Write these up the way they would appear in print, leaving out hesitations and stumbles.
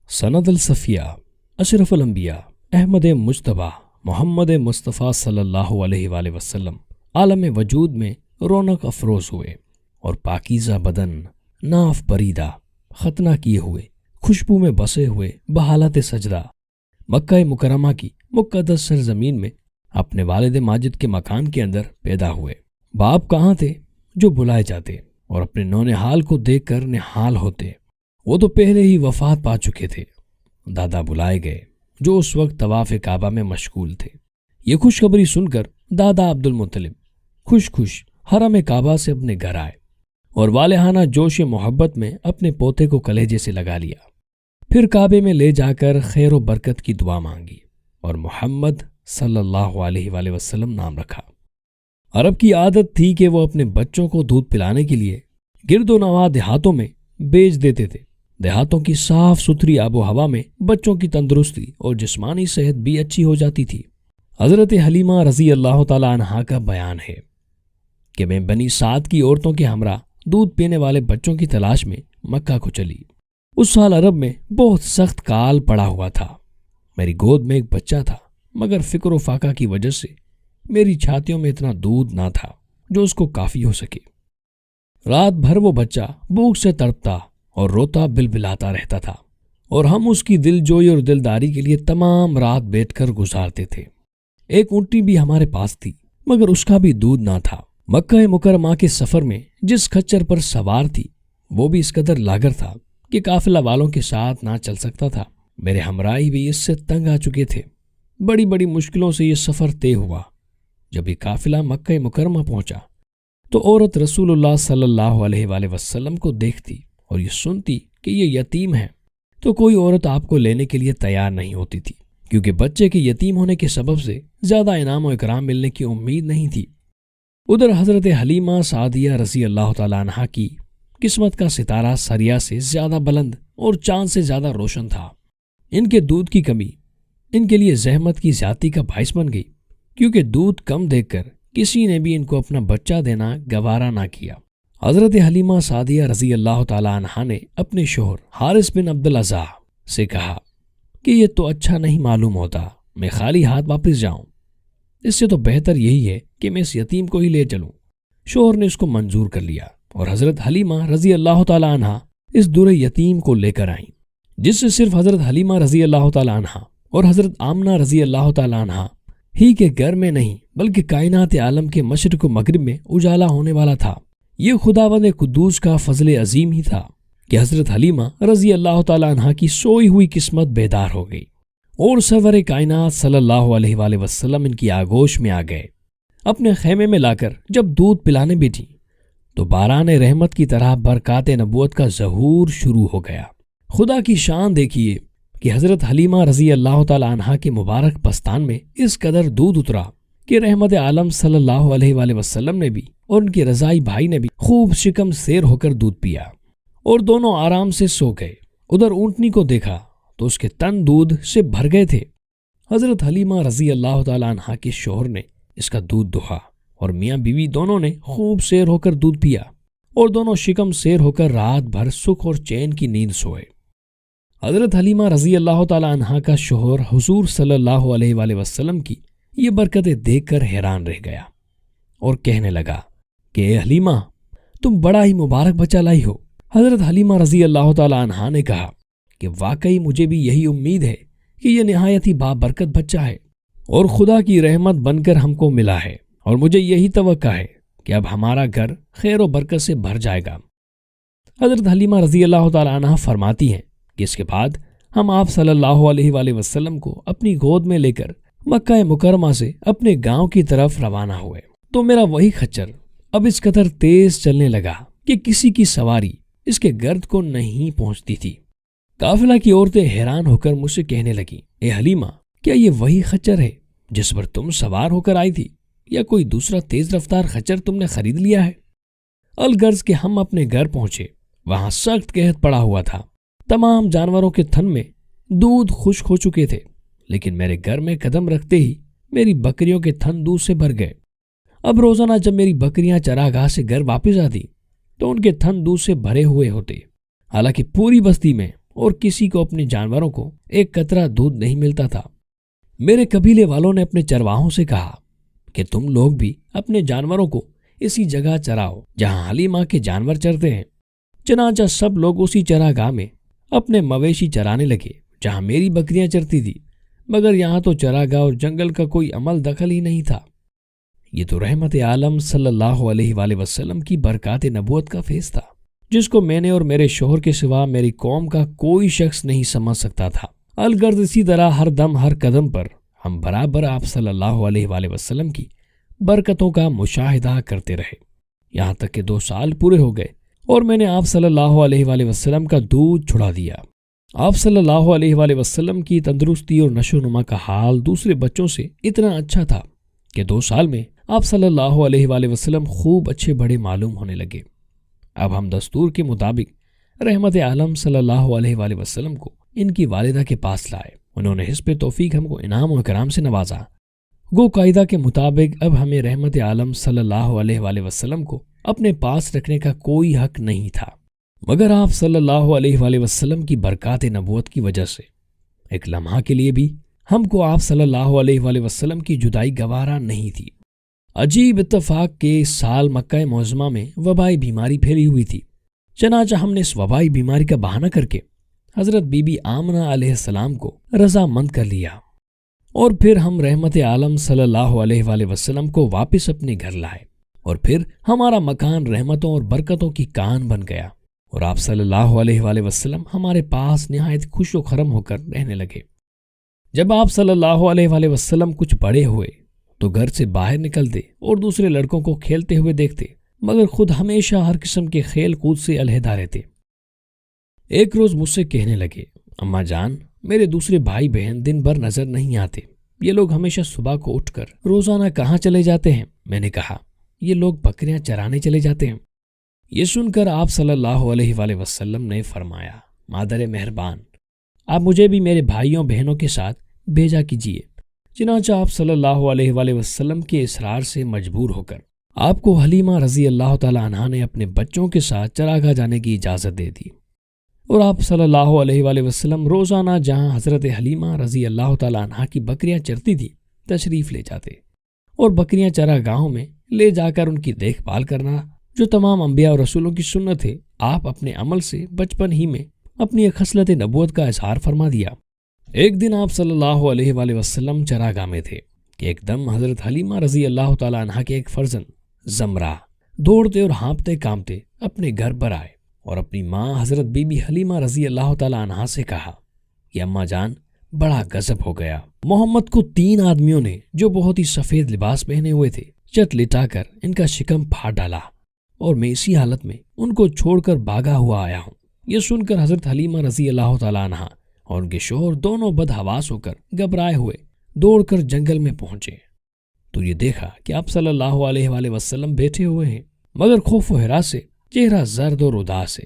سند الصفیہ اشرف الانبیاء احمد مجتبیٰ محمد مصطفیٰ صلی اللہ علیہ وآلہ وسلم عالم وجود میں رونق افروز ہوئے اور پاکیزہ بدن ناف بریدہ ختنہ کیے ہوئے خوشبو میں بسے ہوئے بحالت سجدہ مکہ مکرمہ کی مقدس سرزمین میں اپنے والد ماجد کے مکان کے اندر پیدا ہوئے۔ باپ کہاں تھے جو بلائے جاتے اور اپنے نونہال کو دیکھ کر نہال ہوتے؟ وہ تو پہلے ہی وفات پا چکے تھے۔ دادا بلائے گئے جو اس وقت طواف کعبہ میں مشغول تھے۔ یہ خوشخبری سن کر دادا عبد المطلب خوش حرم کعبہ سے اپنے گھر آئے اور والہانہ جوش محبت میں اپنے پوتے کو کلیجے سے لگا لیا۔ پھر کعبے میں لے جا کر خیر و برکت کی دعا مانگی اور محمد صلی اللہ علیہ وآلہ وسلم نام رکھا۔ عرب کی عادت تھی کہ وہ اپنے بچوں کو دودھ پلانے کے لیے گرد و نواح دیہاتوں میں بیچ دیتے تھے۔ دیہاتوں کی صاف ستھری آب و ہوا میں بچوں کی تندرستی اور جسمانی صحت بھی اچھی ہو جاتی تھی۔ حضرت حلیمہ رضی اللہ تعالی عنہا کا بیان ہے کہ میں بنی سعد کی عورتوں کے ہمراہ دودھ پینے والے بچوں کی تلاش میں مکہ کو چلی۔ اس سال عرب میں بہت سخت کال پڑا ہوا تھا۔ میری گود میں ایک بچہ تھا، مگر فکر و فاقہ کی وجہ سے میری چھاتیوں میں اتنا دودھ نہ تھا جو اس کو کافی ہو سکے۔ رات بھر وہ بچہ بھوک سے تڑپتا اور روتا بلبلاتا رہتا تھا اور ہم اس کی دل جوئی اور دلداری کے لیے تمام رات بیٹھ کر گزارتے تھے۔ ایک اونٹنی بھی ہمارے پاس تھی، مگر اس کا بھی دودھ نہ تھا۔ مکہ مکرمہ کے سفر میں جس خچر پر سوار تھی وہ بھی اس قدر لاغر تھا کہ قافلہ والوں کے ساتھ نہ چل سکتا تھا۔ میرے ہمراہی بھی اس سے تنگ آ چکے تھے۔ بڑی بڑی مشکلوں سے یہ سفر طے ہوا۔ جب یہ قافلہ مکہ مکرمہ پہنچا تو عورت رسول اللہ صلی اللہ علیہ وآلہ وسلم کو دیکھتی اور یہ سنتی کہ یہ یتیم ہے تو کوئی عورت آپ کو لینے کے لیے تیار نہیں ہوتی تھی، کیونکہ بچے کے یتیم ہونے کے سبب سے زیادہ انعام و اکرام ملنے کی امید نہیں تھی۔ ادھر حضرت حلیمہ سعدیہ رضی اللہ تعالی عنہا کی قسمت کا ستارہ سریا سے زیادہ بلند اور چاند سے زیادہ روشن تھا۔ ان کے دودھ کی کمی ان کے لیے زحمت کی زیادتی کا باعث بن گئی، کیونکہ دودھ کم دیکھ کر کسی نے بھی ان کو اپنا بچہ دینا گوارا نہ کیا۔ حضرت حلیمہ سعدیہ رضی اللہ تعالی عنہا نے اپنے شوہر حارث بن عبدالعزا سے کہا کہ یہ تو اچھا نہیں معلوم ہوتا میں خالی ہاتھ واپس جاؤں، اس سے تو بہتر یہی ہے کہ میں اس یتیم کو ہی لے چلوں۔ شوہر نے اس کو منظور کر لیا اور حضرت حلیمہ رضی اللہ تعالی عنہا اس در یتیم کو لے کر آئیں، جس سے صرف حضرت حلیمہ رضی اللہ تعالی عنہا اور حضرت آمنہ رضی اللہ تعالی عنہا ہی کے گھر میں نہیں بلکہ کائنات عالم کے مشرق و مغرب میں اجالا ہونے والا تھا۔ یہ خداوند قدوس کا فضل عظیم ہی تھا کہ حضرت حلیمہ رضی اللہ تعالی عنہا کی سوئی ہوئی قسمت بیدار ہو گئی اور سرور کائنات صلی اللہ علیہ وآلہ وسلم ان کی آگوش میں آ گئے۔ اپنے خیمے میں لا کر جب دودھ پلانے بیٹھی تو باران رحمت کی طرح برکات نبوت کا ظہور شروع ہو گیا۔ خدا کی شان دیکھیے کہ حضرت حلیمہ رضی اللہ تعالی عنہا کے مبارک پستان میں اس قدر دودھ اترا کہ رحمت عالم صلی اللہ علیہ وآلہ وسلم نے بھی اور ان کے رضائی بھائی نے بھی خوب شکم سیر ہو کر دودھ پیا اور دونوں آرام سے سو گئے۔ ادھر اونٹنی کو دیکھا تو اس کے تن دودھ سے بھر گئے تھے۔ حضرت حلیمہ رضی اللہ تعالی عنہا کے شوہر نے اس کا دودھ دہا اور میاں بیوی دونوں نے خوب سیر ہو کر دودھ پیا اور دونوں شکم سیر ہو کر رات بھر سکھ اور چین کی نیند سوئے۔ حضرت حلیمہ رضی اللہ تعالی عنہا کا شوہر حضور صلی اللہ علیہ وآلہ وسلم کی یہ برکتیں دیکھ کر حیران رہ گیا اور کہنے لگا کہ اے حلیمہ تم بڑا ہی مبارک بچہ لائی ہو۔ حضرت حلیمہ رضی اللہ تعالی عنہا نے کہا کہ واقعی مجھے بھی یہی امید ہے کہ یہ نہایت ہی بابرکت بچہ ہے اور خدا کی رحمت بن کر ہم کو ملا ہے، اور مجھے یہی توقع ہے کہ اب ہمارا گھر خیر و برکت سے بھر جائے گا۔ حضرت حلیمہ رضی اللہ تعالی عنہا فرماتی ہیں کہ اس کے بعد ہم آپ صلی اللہ علیہ وآلہ وسلم کو اپنی گود میں لے کر مکہ مکرمہ سے اپنے گاؤں کی طرف روانہ ہوئے تو میرا وہی خچر اب اس قدر تیز چلنے لگا کہ کسی کی سواری اس کے گرد کو نہیں پہنچتی تھی۔ قافلہ کی عورتیں حیران ہو کر مجھ سے کہنے لگیں، اے حلیمہ کیا یہ وہی خچر ہے جس پر تم سوار ہو کر آئی تھی، یا کوئی دوسرا تیز رفتار خچر تم نے خرید لیا ہے؟ الغرض کہ ہم اپنے گھر پہنچے، وہاں سخت قحط پڑا ہوا تھا۔ تمام جانوروں کے تھن میں دودھ خشک ہو چکے تھے، لیکن میرے گھر میں قدم رکھتے ہی میری بکریوں کے تھن دودھ سے بھر گئے۔ اب روزانہ جب میری بکریاں چراگاہ سے گھر واپس آتی تو ان کے تھن دودھ سے بھرے ہوئے ہوتے، حالانکہ پوری بستی میں اور کسی کو اپنے جانوروں کو ایک قطرہ دودھ نہیں ملتا تھا۔ میرے قبیلے والوں نے اپنے چرواہوں سے کہا کہ تم لوگ بھی اپنے جانوروں کو اسی جگہ چراؤ جہاں حلیمہ کے جانور چرتے ہیں۔ چنانچہ سب لوگ اسی چراگاہ میں اپنے مویشی چرانے لگے جہاں میری بکریاں چرتی تھی، مگر یہاں تو چراگاہ اور جنگل کا کوئی عمل دخل ہی نہیں تھا۔ یہ تو رحمت عالم صلی اللہ علیہ وآلہ وسلم کی برکات نبوت کا فیض تھا، جس کو میں نے اور میرے شوہر کے سوا میری قوم کا کوئی شخص نہیں سمجھ سکتا تھا۔ الگرد اسی طرح ہر دم ہر قدم پر ہم برابر آپ صلی اللہ علیہ وآلہ وسلم کی برکتوں کا مشاہدہ کرتے رہے، یہاں تک کہ 2 سال پورے ہو گئے اور میں نے آپ صلی اللہ علیہ وآلہ وسلم کا دودھ چھڑا دیا۔ آپ صلی اللہ علیہ وآلہ وسلم کی تندرستی اور نشو و نما کا حال دوسرے بچوں سے اتنا اچھا تھا کہ 2 سال میں آپ صلی اللہ علیہ وآلہ وسلم خوب اچھے بڑے معلوم ہونے لگے۔ اب ہم دستور کے مطابق رحمت عالم صلی اللہ علیہ وآلہ وسلم کو ان کی والدہ کے پاس لائے۔ انہوں نے حسب توفیق ہم کو انعام و اکرام سے نوازا۔ گو قاعدہ کے مطابق اب ہمیں رحمت عالم صلی اللہ علیہ وآلہ وسلم کو اپنے پاس رکھنے کا کوئی حق نہیں تھا، مگر آپ صلی اللہ علیہ وآلہ وسلم کی برکات نبوت کی وجہ سے ایک لمحہ کے لیے بھی ہم کو آپ صلی اللہ علیہ وآلہ وسلم کی جدائی گوارا نہیں تھی۔ عجیب اتفاق کے اس سال مکہ معظمہ میں وبائی بیماری پھیلی ہوئی تھی، چنانچہ ہم نے اس وبائی بیماری کا بہانہ کر کے حضرت بی بی آمنہ علیہ السلام کو رضامند کر لیا، اور پھر ہم رحمت عالم صلی اللہ علیہ وآلہ وسلم کو واپس اپنے گھر لائے، اور پھر ہمارا مکان رحمتوں اور برکتوں کی کان بن گیا، اور آپ صلی اللہ علیہ وآلہ وسلم ہمارے پاس نہایت خوش و خرم ہو کر رہنے لگے۔ جب آپ صلی اللہ علیہ وآلہ وسلم کچھ بڑے ہوئے تو گھر سے باہر نکلتے اور دوسرے لڑکوں کو کھیلتے ہوئے دیکھتے، مگر خود ہمیشہ ہر قسم کے کھیل کود سے علیحدہ رہتے۔ ایک روز مجھ سے کہنے لگے، اماں جان، میرے دوسرے بھائی بہن دن بھر نظر نہیں آتے، یہ لوگ ہمیشہ صبح کو اٹھ کر روزانہ کہاں چلے جاتے ہیں؟ میں نے کہا، یہ لوگ بکریاں چرانے چلے جاتے ہیں۔ یہ سن کر آپ صلی اللہ علیہ وآلہ وسلم نے فرمایا، مادر مہربان، آپ مجھے بھی میرے بھائیوں بہنوں کے ساتھ بھیجا کیجیے۔ چنانچہ آپ صلی اللہ علیہ وآلہ وسلم کے اصرار سے مجبور ہو کر آپ کو حلیمہ رضی اللہ تعالی عنہا نے اپنے بچوں کے ساتھ چراگاہ جانے کی اجازت دے دی، اور آپ صلی اللہ علیہ وآلہ وسلم روزانہ جہاں حضرت حلیمہ رضی اللہ تعالی عنہا کی بکریاں چرتی تھی تشریف لے جاتے، اور بکریاں چراگاہوں میں لے جا کر ان کی دیکھ بھال کرنا جو تمام انبیاء اور رسولوں کی سنت ہے، آپ اپنے عمل سے بچپن ہی میں اپنی ایک خصلت نبوت کا اظہار فرما دیا۔ ایک دن آپ صلی اللہ علیہ وآلہ وسلم چراگاہ میں تھے کہ ایک دم حضرت حلیمہ رضی اللہ تعالی عنہا کے ایک فرزند زمرہ دوڑتے اور ہانپتے کامتے اپنے گھر پر آئے اور اپنی ماں حضرت بی بی حلیمہ رضی اللہ تعالی عنہا سے کہا کہ اماں جان، بڑا غضب ہو گیا، محمد کو 3 آدمیوں نے جو بہت ہی سفید لباس پہنے ہوئے تھے چت لٹا کر ان کا شکم پھاڑ ڈالا، اور میں اسی حالت میں ان کو چھوڑ کر بھاگا ہوا آیا ہوں۔ یہ سن کر حضرت حلیمہ رضی اللہ تعالی عنہا اور ان کے شوہر دونوں بدحواس ہو کر گھبرائے ہوئے دوڑ کر جنگل میں پہنچے تو یہ دیکھا کہ آپ صلی اللہ علیہ وآلہ وسلم بیٹھے ہوئے ہیں، مگر خوف و ہراس سے چہرہ زرد اور اداس ہے۔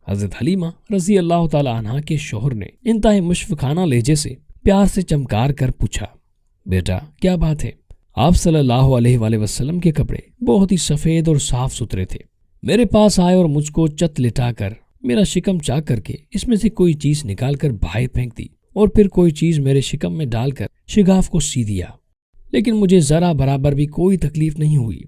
حضرت حلیمہ رضی اللہ تعالی عنہا کے شوہر نے انتہائی مشفقانہ لہجے سے پیار سے چمکار کر پوچھا، بیٹا کیا بات ہے؟ آپ صلی اللہ علیہ وآلہ وسلم کے کپڑے بہت ہی سفید اور صاف ستھرے تھے، میرے پاس آئے اور مجھ کو چت لٹا کر میرا شکم چاک کر کے اس میں سے کوئی چیز نکال کر باہر پھینک دی، اور پھر کوئی چیز میرے شکم میں ڈال کر شگاف کو سی دیا، لیکن مجھے ذرا برابر بھی کوئی تکلیف نہیں ہوئی۔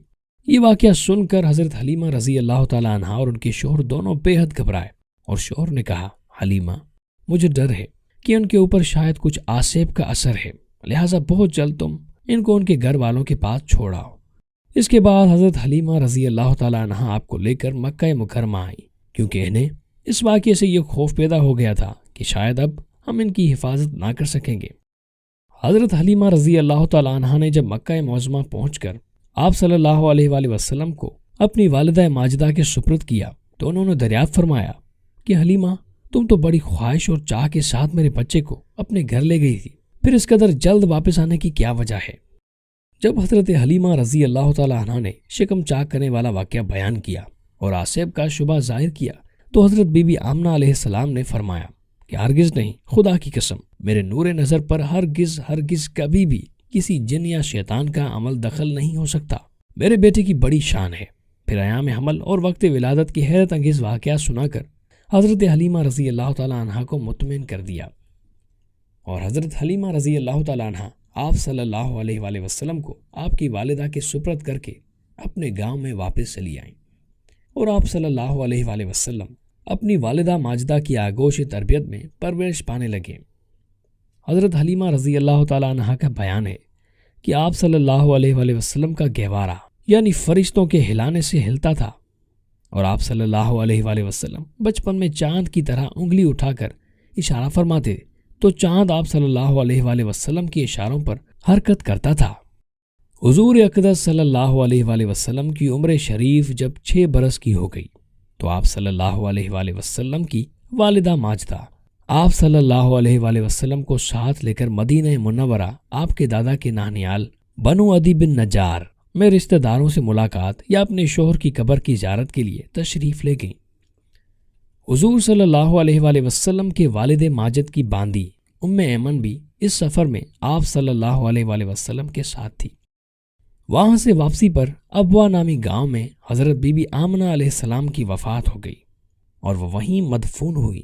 یہ واقعہ سن کر حضرت حلیمہ رضی اللہ تعالی عنہا اور ان کے شوہر دونوں بے حد گھبرائے، اور شوہر نے کہا، حلیمہ، مجھے ڈر ہے کہ ان کے اوپر شاید کچھ آسیب کا اثر ہے، لہٰذا بہت جلد تم ان کو ان کے گھر والوں کے پاس چھوڑ آؤ۔ اس کے بعد حضرت حلیمہ رضی اللہ تعالی عنہا آپ کو لے کر مکہ مکرمہ آئیں، کیونکہ انہیں اس واقعے سے یہ خوف پیدا ہو گیا تھا کہ شاید اب ہم ان کی حفاظت نہ کر سکیں گے۔ حضرت حلیمہ رضی اللہ تعالی عنہا نے جب مکہ معظمہ پہنچ کر آپ صلی اللہ علیہ وآلہ وسلم کو اپنی والدہ ماجدہ کے سپرد کیا تو انہوں نے دریافت فرمایا کہ حلیمہ، تم تو بڑی خواہش اور چاہ کے ساتھ میرے بچے کو اپنے گھر لے گئی تھی، پھر اس قدر جلد واپس آنے کی کیا وجہ ہے؟ جب حضرت حلیمہ رضی اللہ تعالی عنہا نے شکم چاک کرنے والا واقعہ بیان کیا اور آسیب کا شبہ ظاہر کیا تو حضرت بی بی آمنہ علیہ السلام نے فرمایا کہ ہرگز نہیں، خدا کی قسم، میرے نور نظر پر ہرگز کبھی بھی کسی جن یا شیطان کا عمل دخل نہیں ہو سکتا۔ میرے بیٹے کی بڑی شان ہے۔ پھر ایام حمل اور وقت ولادت کی حیرت انگیز واقعات سنا کر حضرت حلیمہ رضی اللہ تعالیٰ عنہ کو مطمئن کر دیا، اور حضرت حلیمہ رضی اللہ تعالیٰ عنہ آپ صلی اللہ علیہ وآلہ وسلم کو آپ کی والدہ کے سپرد کر کے اپنے گاؤں میں واپس چلی آئیں، اور آپ صلی اللہ علیہ وآلہ وسلم اپنی والدہ ماجدہ کی آغوش تربیت میں پرورش پانے لگے۔ حضرت حلیمہ رضی اللہ تعالیٰ عنہ کا بیان ہے کہ آپ صلی اللہ علیہ وآلہ وسلم کا گہوارہ یعنی فرشتوں کے ہلانے سے ہلتا تھا، اور آپ صلی اللہ علیہ وآلہ وسلم بچپن میں چاند کی طرح انگلی اٹھا کر اشارہ فرماتے تو چاند آپ صلی اللہ علیہ وآلہ وسلم کے اشاروں پر حرکت کرتا تھا۔ حضور اقدس صلی اللہ علیہ وآلہ وسلم کی عمر شریف جب 6 برس کی ہو گئی تو آپ صلی اللہ علیہ وآلہ وسلم کی والدہ ماجدہ آپ صلی اللہ علیہ وآلہ وسلم کو ساتھ لے کر مدینہ منورہ آپ کے دادا کے نانیال بنو عدی بن نجار میں رشتہ داروں سے ملاقات یا اپنے شوہر کی قبر کی زیارت کے لیے تشریف لے گئیں۔ حضور صلی اللہ علیہ وآلہ وسلم کے والد ماجد کی باندی ام ایمن بھی اس سفر میں آپ صلی اللہ علیہ وآلہ وسلم کے ساتھ تھی۔ وہاں سے واپسی پر ابوا نامی گاؤں میں حضرت بی بی آمنہ علیہ السلام کی وفات ہو گئی اور وہ وہیں مدفون ہوئی۔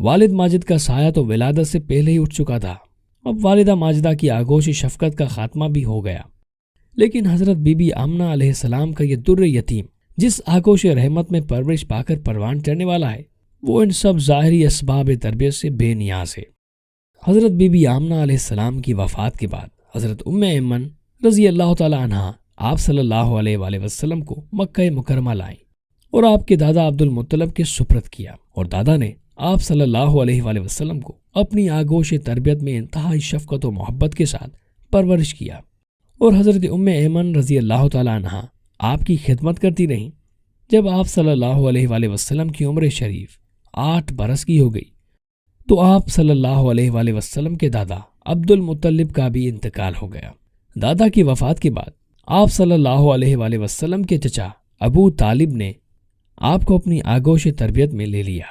والد ماجد کا سایہ تو ولادت سے پہلے ہی اٹھ چکا تھا، اب والدہ ماجدہ کی آغوش شفقت کا خاتمہ بھی ہو گیا، لیکن حضرت بی بی آمنہ علیہ السلام کا یہ در یتیم جس آغوش رحمت میں پرورش پا کر پروان چڑھنے والا ہے، وہ ان سب ظاہری اسباب تربیت سے بے نیاز ہے۔ حضرت بی بی آمنہ علیہ السلام کی وفات کے بعد حضرت ام ایمن رضی اللہ تعالی عنہ آپ صلی اللہ علیہ وآلہ وسلم کو مکہ مکرمہ لائیں اور آپ کے دادا عبد المطلب کے سپرد کیا، اور دادا نے آپ صلی اللہ علیہ وآلہ وسلم کو اپنی آغوش تربیت میں انتہائی شفقت و محبت کے ساتھ پرورش کیا، اور حضرت ام ایمن رضی اللہ تعالی عنہ آپ کی خدمت کرتی رہیں۔ جب آپ صلی اللہ علیہ وآلہ وسلم کی عمر شریف 8 برس کی ہو گئی تو آپ صلی اللہ علیہ وآلہ وسلم کے دادا عبد المطلب کا بھی انتقال ہو گیا۔ دادا کی وفات کے بعد آپ صلی اللہ علیہ وآلہ وسلم کے چچا ابو طالب نے آپ کو اپنی آغوش تربیت میں لے لیا۔